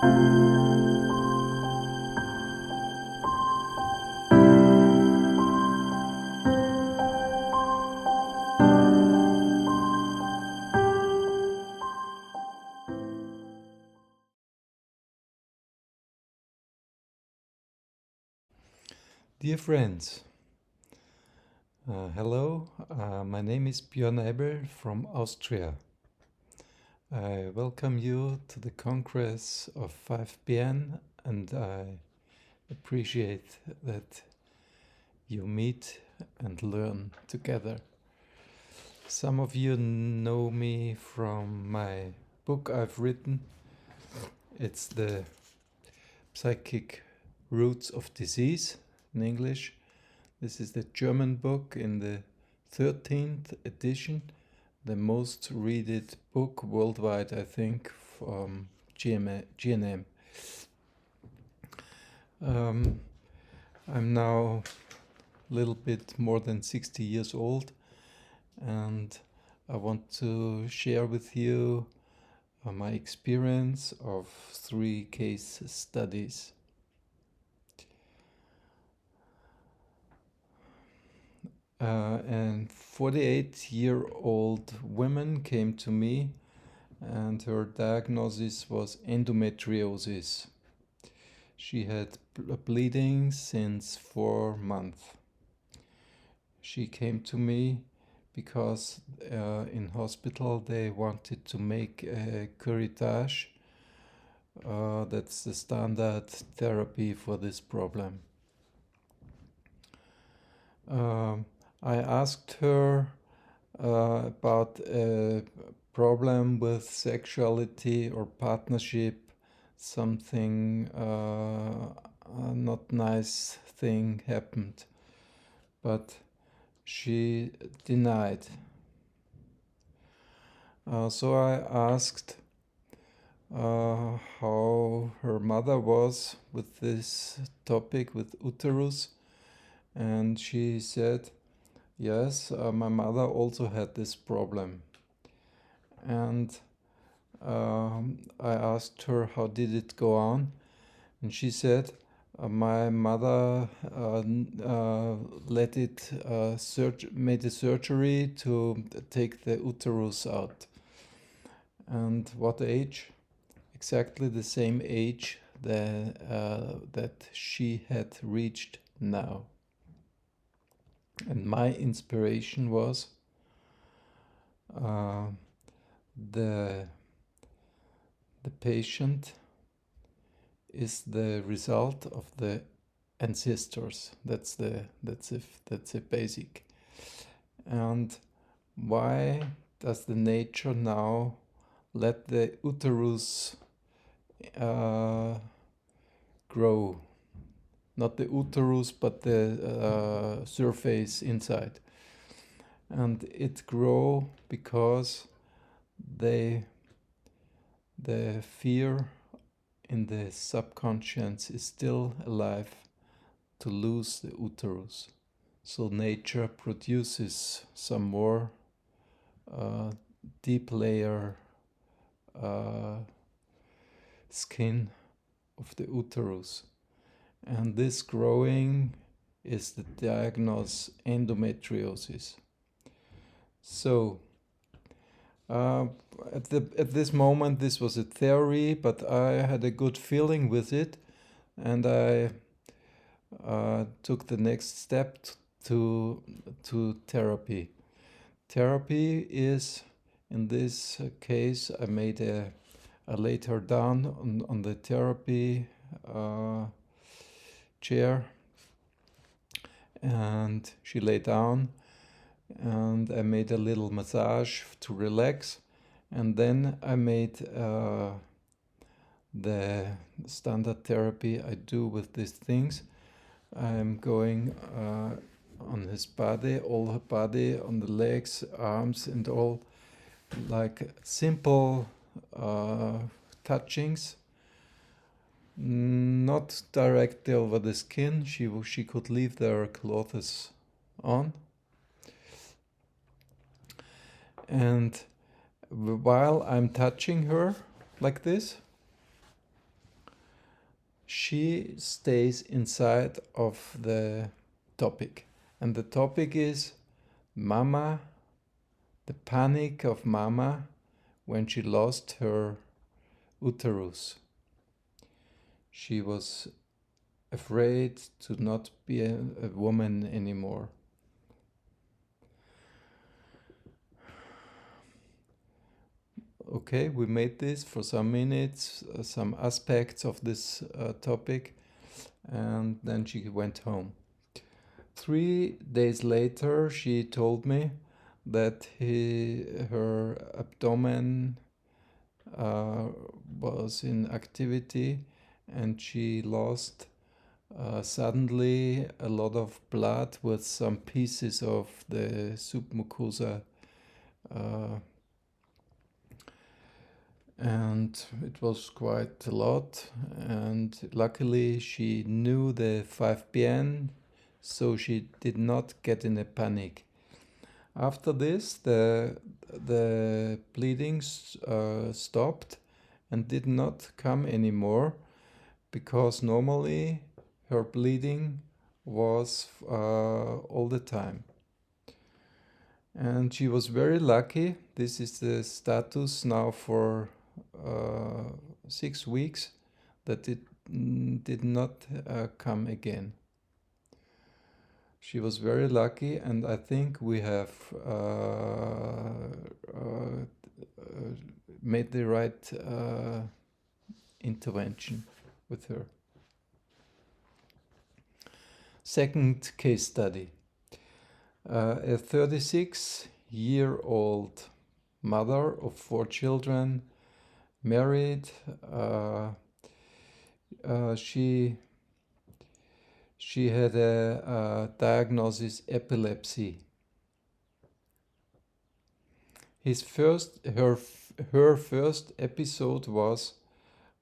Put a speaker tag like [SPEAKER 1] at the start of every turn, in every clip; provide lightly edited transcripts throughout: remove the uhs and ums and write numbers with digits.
[SPEAKER 1] Dear friends, hello, my name is Bjorn Eybl from Austria. I welcome you to the Congress of 5BN, and I appreciate that you meet and learn together. Some of you know me from my book I've written. It's the Psychic Roots of Disease in English. This is the German book in the 13th edition, the most read book worldwide, I think, from GNM. I'm now a little bit more than 60 years old, and I want to share with you my experience of 3 case studies. And 48-year-old woman came to me, and her diagnosis was endometriosis. She had bleeding since 4 months. She came to me because in hospital they wanted to make a curettage. That's the standard therapy for this problem. I asked her about a problem with sexuality or partnership, something not nice thing happened, but she denied. So I asked how her mother was with this topic, with uterus, and she said, yes, my mother also had this problem. And I asked her how did it go on, and she said my mother made a surgery to take the uterus out. And what age? Exactly the same age that she had reached now. And my inspiration was the patient is the result of the ancestors. That's a basic. And why does the nature now let the uterus grow? Not the uterus, but the surface inside. And it grow because the fear in the subconscious is still alive to lose the uterus. So nature produces some more deep layer skin of the uterus. And this growing is the diagnosis endometriosis. So at this moment, this was a theory, but I had a good feeling with it, and I took the next step to therapy. Therapy is, in this case, I laid her down on the therapy chair, and she lay down, and I made a little massage to relax, and then I made the standard therapy I do with these things. I'm going on his body, all her body, on the legs, arms, and all, like simple touchings, not directly over the skin. She could leave their clothes on. And while I'm touching her like this, she stays inside of the topic. And the topic is Mama, the panic of Mama when she lost her uterus. She was afraid to not be a woman anymore. Okay, we made this for some minutes, some aspects of this topic, and then she went home. 3 days later, she told me that her abdomen was in activity, and she lost suddenly a lot of blood with some pieces of the submucosa, and it was quite a lot. And luckily she knew the 5PN, so she did not get in a panic. After this, the bleeding stopped and did not come anymore, because normally her bleeding was all the time. And she was very lucky. This is the status now for 6 weeks, that it did not come again. She was very lucky, and I think we have made the right intervention with her. Second case study. A 36-year-old mother of 4 children, married. She had a diagnosis epilepsy. Her first episode was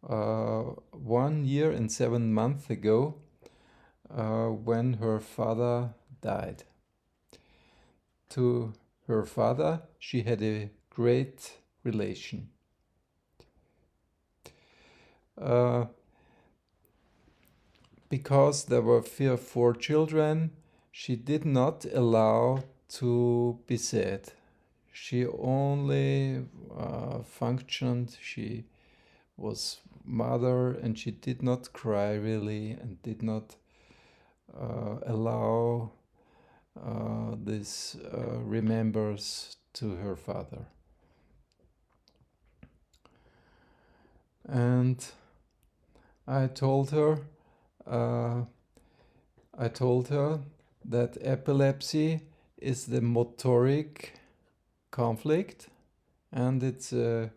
[SPEAKER 1] 1 year and 7 months ago, when her father died. To her father, she had a great relation. Because there were 4 children, she did not allow to be sad. She only functioned. She was mother, and she did not cry really, and did not allow this remembers to her father. And I told her that epilepsy is the motoric conflict, and it's a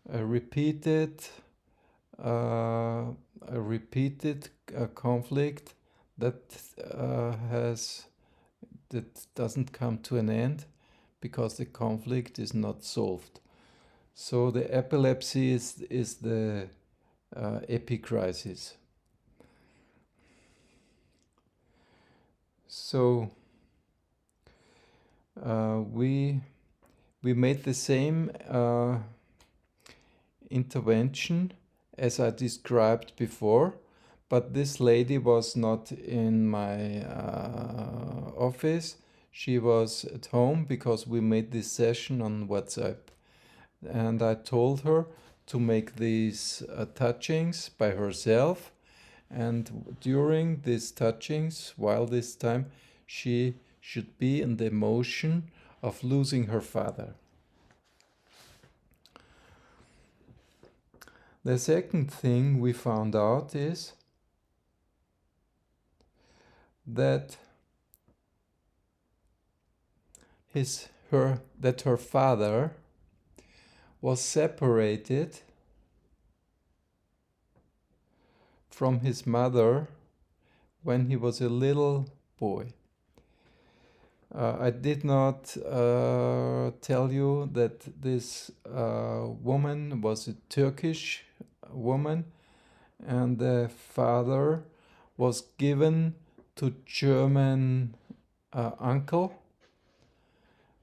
[SPEAKER 1] repeated conflict that doesn't come to an end, because the conflict is not solved. So the epilepsy is the epicrisis. So we made the same intervention as I described before, but this lady was not in my office. She was at home, because we made this session on WhatsApp. And I told her to make these touchings by herself. And during these touchings, while this time, she should be in the emotion of losing her father. The second thing we found out is that her father was separated from his mother when he was a little boy. I did not tell you that this woman was a Turkish woman, and the father was given to German uncle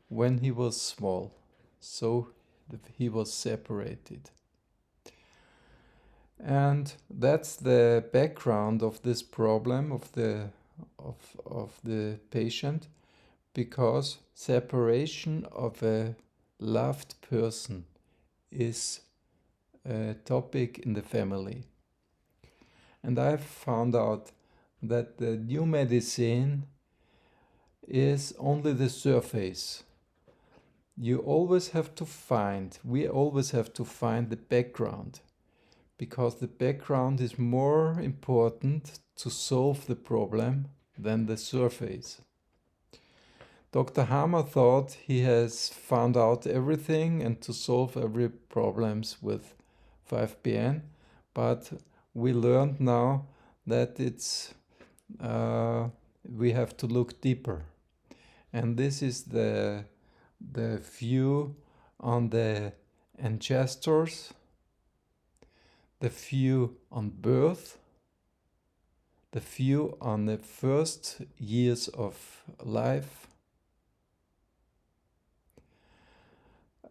[SPEAKER 1] when he was small, so he was separated. And that's the background of this problem of the patient, because separation of a loved person is a topic in the family. And I've found out that the new medicine is only the surface. We always have to find the background, because the background is more important to solve the problem than the surface. Dr. Hammer thought he has found out everything and to solve every problems with 5PN, but we learned now that we have to look deeper. And this is the view on the ancestors, the view on birth, the view on the first years of life,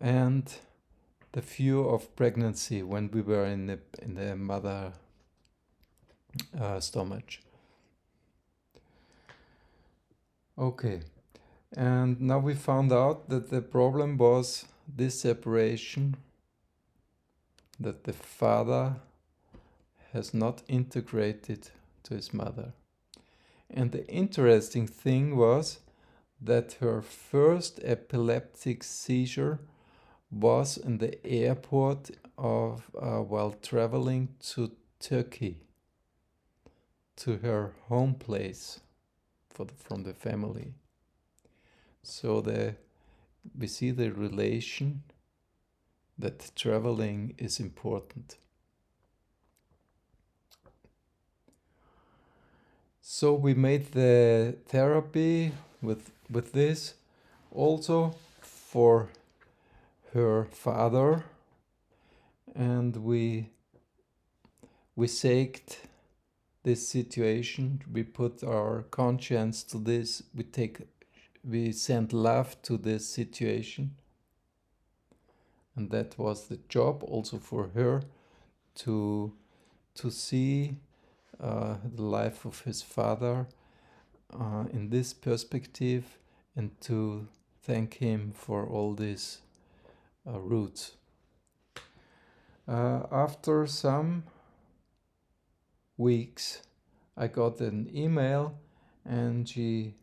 [SPEAKER 1] and the view of pregnancy when we were in the mother stomach. Okay, and now we found out that the problem was this separation, that the father has not integrated to his mother. And the interesting thing was that her first epileptic seizure was in the airport while traveling to Turkey, to her home place from the family. So we see the relation that traveling is important. So we made the therapy with this also for her father, and we saked this situation. We put our conscience to this. We sent love to this situation, and that was the job also for her to see the life of his father in this perspective, and to thank him for all these roots. After some weeks, I got an email, and she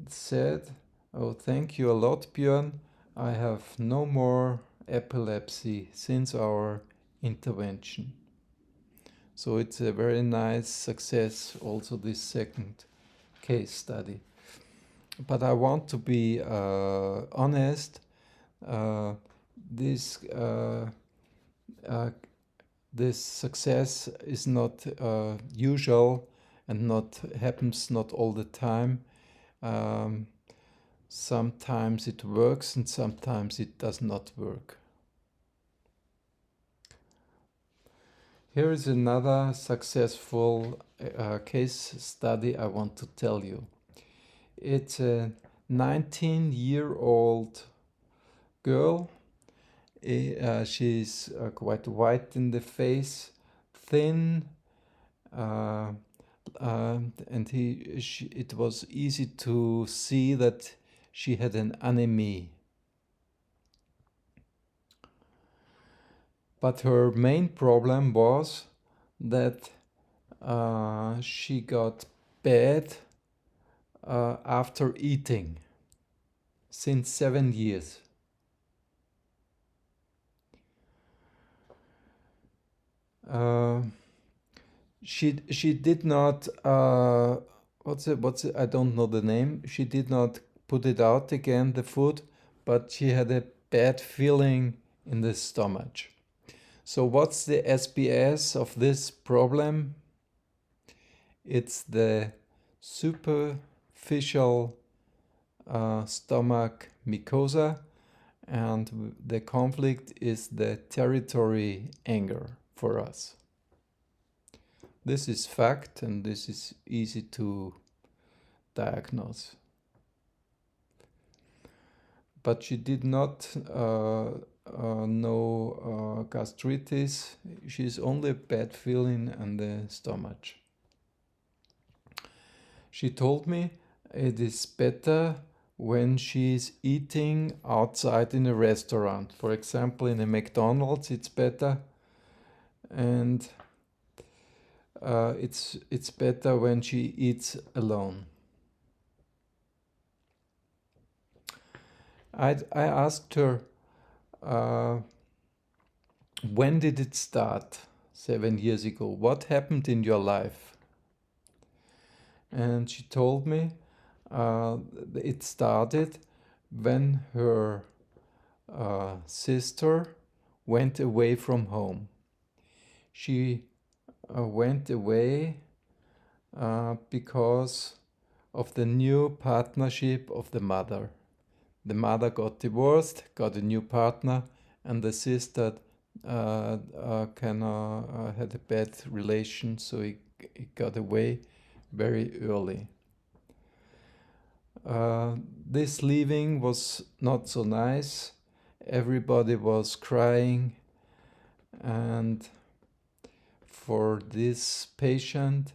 [SPEAKER 1] said, "Oh, thank you a lot, Bjorn. I have no more epilepsy since our intervention." So it's a very nice success, also this second case study. But I want to be honest. This success is not usual, and happens not all the time. Sometimes it works and sometimes it does not work. Here is another successful case study I want to tell you. It's a 19-year-old girl. She's quite white in the face, thin, and it was easy to see that she had an anemia. But her main problem was that she got bad after eating since 7 years. She did not what's it? I don't know the name. She did not put it out again, the food, but she had a bad feeling in the stomach. So what's the SBS of this problem? It's the superficial stomach mucosa, and the conflict is the territory anger for us. This is fact, and this is easy to diagnose. But she did not no gastritis. She's only a bad feeling in the stomach. She told me it is better when she's eating outside in a restaurant. For example, in a McDonald's, it's better, and it's better when she eats alone. I asked her, when did it start? 7 years ago. What happened in your life? And she told me it started when her sister went away from home. She went away because of the new partnership of the mother. The mother got divorced, got a new partner, and the sister had a bad relation, so he got away very early. This leaving was not so nice. Everybody was crying, and for this patient,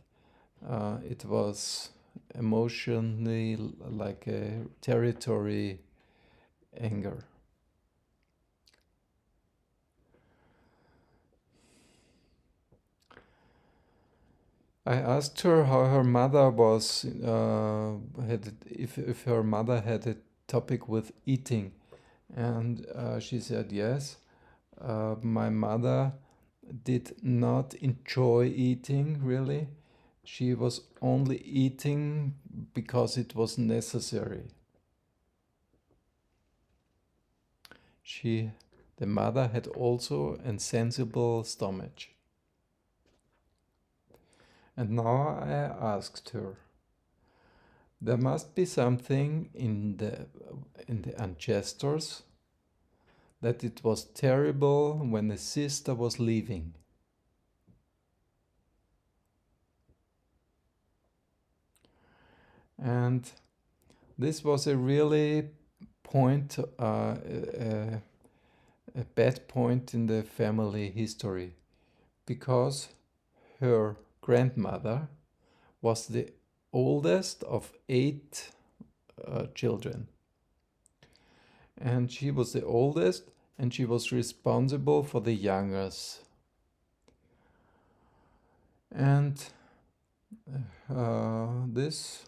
[SPEAKER 1] it was emotionally like a territory anger. I asked her how her mother was, if her mother had a topic with eating, and she said yes. My mother did not enjoy eating really. She was only eating because it was necessary. The mother had also a sensible stomach. And now I asked her, there must be something in the ancestors that it was terrible when the sister was leaving. And this was a really point, a bad point in the family history, because her grandmother was the oldest of 8 children. And she was the oldest, and she was responsible for the youngest. And this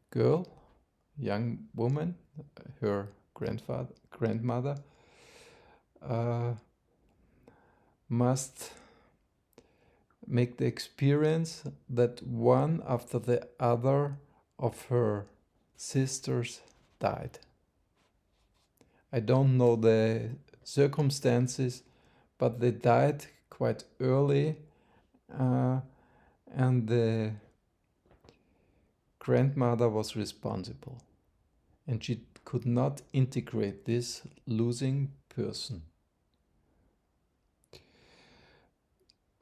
[SPEAKER 1] girl, young woman, her grandmother, must make the experience that one after the other of her sisters died. I don't know the circumstances, but they died quite early, and the grandmother was responsible, and she could not integrate this losing person.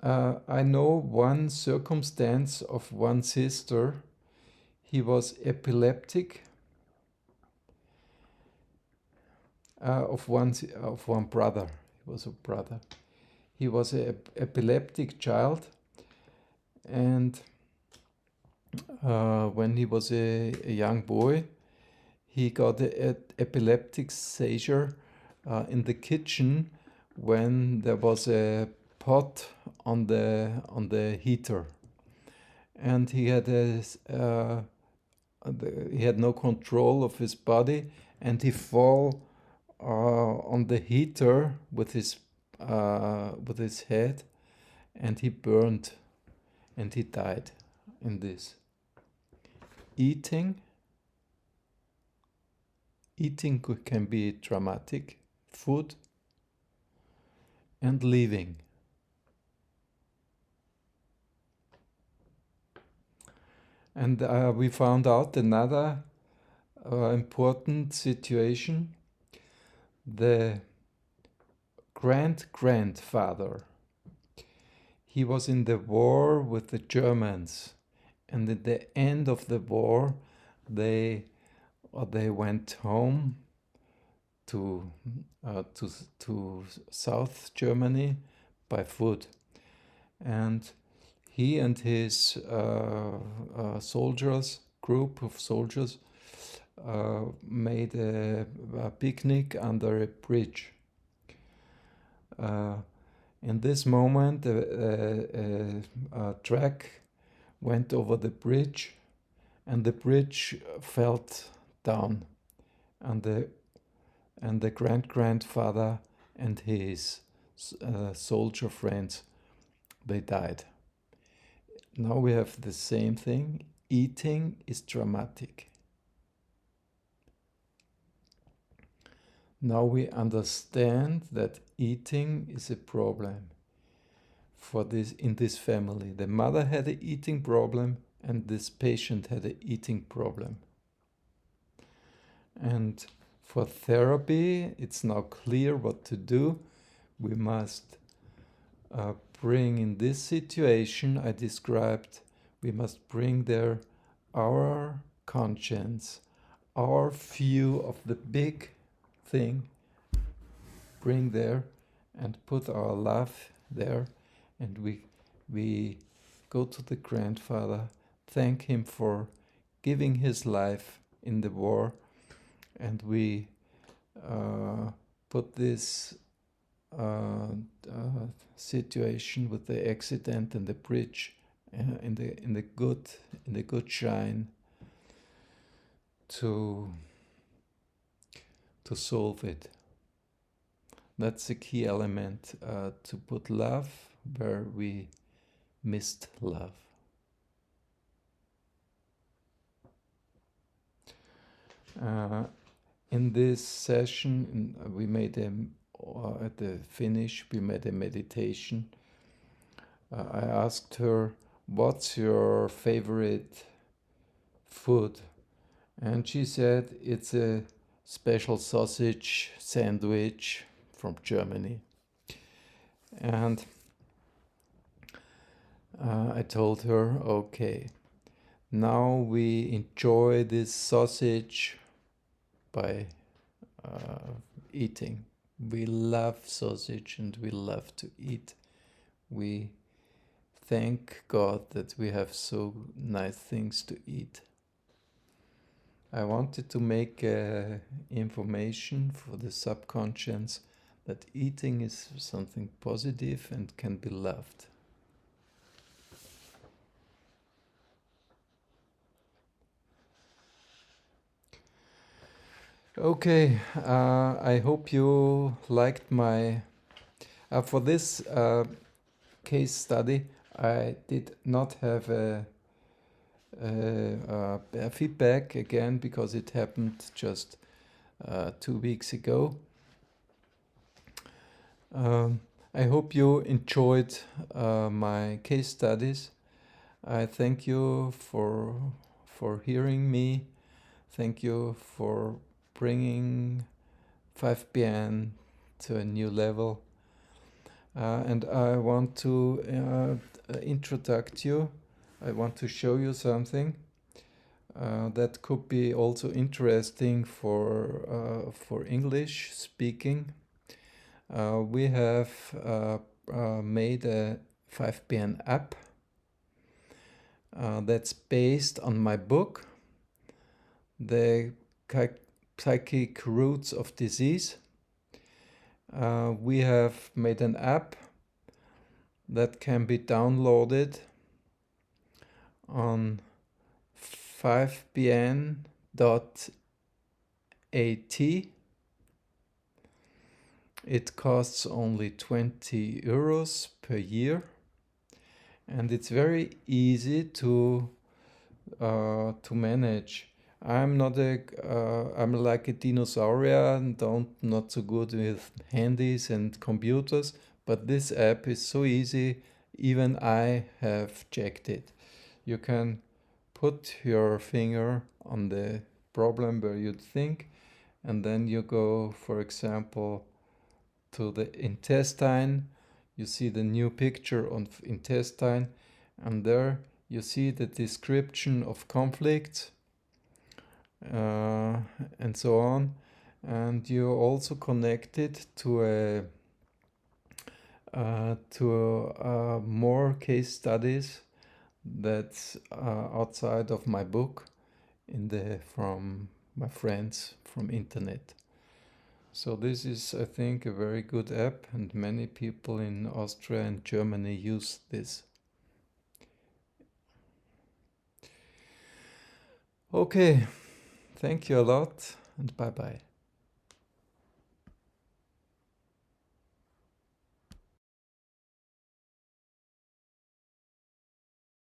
[SPEAKER 1] I know one circumstance of one sister. He was epileptic. Of one brother. He was a brother. He was an epileptic child, and when he was a young boy, he got an epileptic seizure in the kitchen when there was a pot on the heater, and he had no control of his body, and he fell on the heater with his head, and he burned, and he died in this. Eating can be traumatic, food, and leaving. And we found out another important situation. The grandfather, he was in the war with the Germans, and at the end of the war, they went home to to South Germany by foot, and he and his group of soldiers, made a picnic under a bridge. In this moment, a track went over the bridge, and the bridge fell down, and the grandfather and his soldier friends, they died. Now we have the same thing. Eating is dramatic. Now we understand that eating is a problem in this family. The mother had an eating problem, and this patient had an eating problem. And for therapy, it's now clear what to do. We must bring in this situation I described, we must bring there our conscience, our view of the big thing, bring there and put our love there, and we go to the grandfather, thank him for giving his life in the war, and we put this situation with the accident and the bridge in the good shine to solve it. That's a key element, to put love where we missed love. In this session, we made at the finish, we made a meditation. I asked her, what's your favorite food? And she said, it's a special sausage sandwich from Germany. And I told her, okay, now we enjoy this sausage by eating. We love sausage and we love to eat. We thank God that we have so nice things to eat. I wanted to make information for the subconscious that eating is something positive and can be loved. Okay, I hope you liked my... for this case study, I did not have a feedback again because it happened just 2 weeks ago. I hope you enjoyed my case studies. I thank you for hearing me. Thank you for bringing 5BN to a new level. And I want to introduce you. I want to show you something that could be also interesting for English speaking. We have made a 5BN app that's based on my book, The Psychic Roots of Disease. We have made an app that can be downloaded on 5bn.at. It costs only 20 euros per year, and it's very easy to manage. I'm like a dinosaur and not so good with handies and computers, but this app is so easy, even I have checked it. You can put your finger on the problem where you think, and then you go, for example, to the intestine. You see the new picture on intestine, and there you see the description of conflicts and so on. and you're also connected to more case studies that's outside of my book from my friends from internet. So this is, I think, a very good app, and many people in Austria and Germany use this. Okay, thank you a lot, and bye bye.